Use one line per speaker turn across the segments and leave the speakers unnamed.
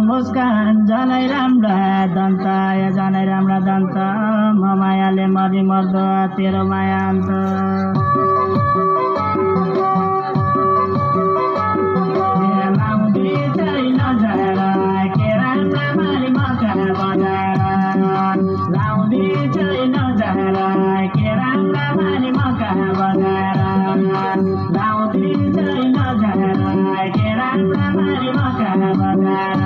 मुस्कान जनै राम्रा दन्त जनै राम्रा दन्त म मायाले मरि मर्दो तेरो माया अन्त लाउँदै छैन झरा के राम्रा मारी मका बजाएर लाउँदै छैन झरा के राम्रा मारी मका बजाएर लाउँदै छैन झरा के राम्रा मारी मका बजाएर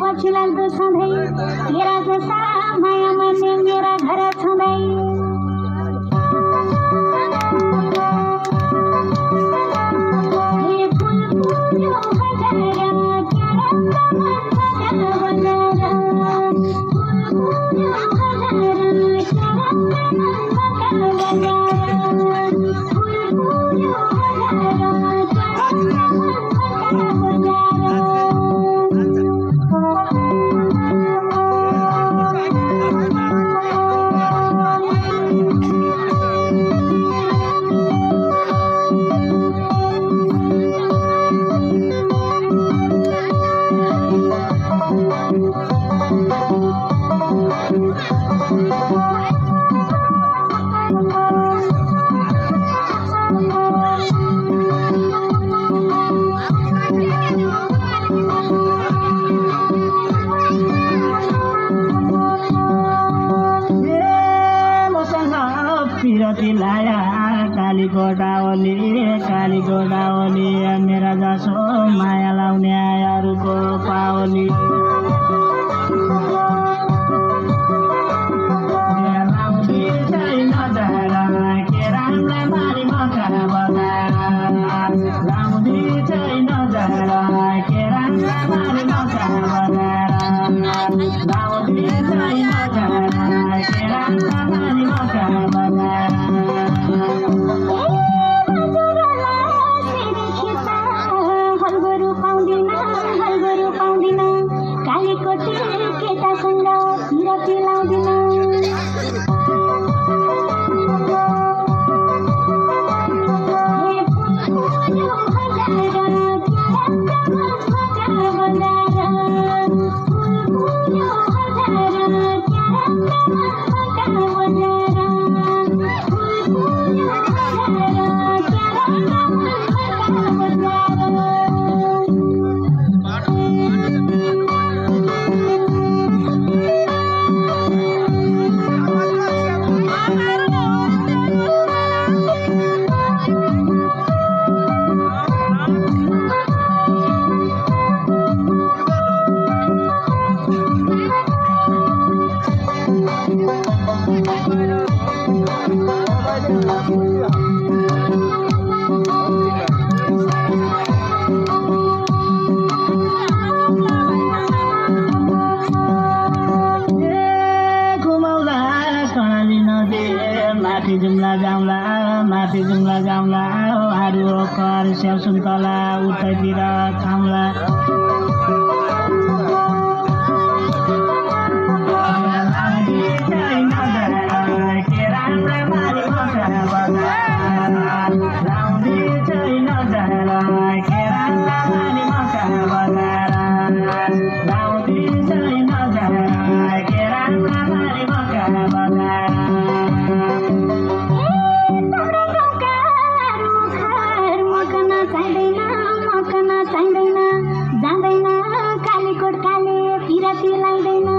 पछि लाग्दो सधैँ तेरा जसा माया मान्ने मेरा घर छँदै फुल फुल्यो हजार क्यारा बजार फुल फुल्यो हजार क्यारा बजार फुल फुल्यो हजार पिरती लाया कालीको डावली मेरा जसो माया लाउने अरूको पावली लाउँदै छैन झरा के राम्रा मारी मका बजाएर लाउँदै छैन झरा के राम्रा मारी मका बजाएर लाउँदै छैन झरा के राम्रा मारी मका बजाएर कालीकोटी केटासँग पिरती लाउँदिन माथि जुम्ला जाउँला हारू ओखर स्याउ सुन्तला उतैतिर खाउँला के राम्रा मारी मका बजार लाउँदै छैन झरा के राम्रा मारी मका बजार लाउँदै छैन झरा के राम्रा मारी मका बजार जाँदैन कालीकोट काले पिरती लाउँदैन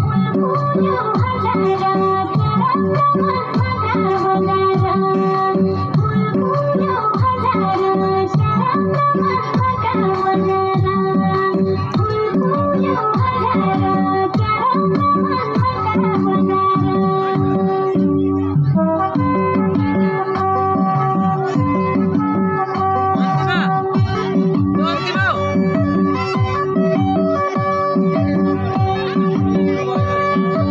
फुल फुल्यो हजार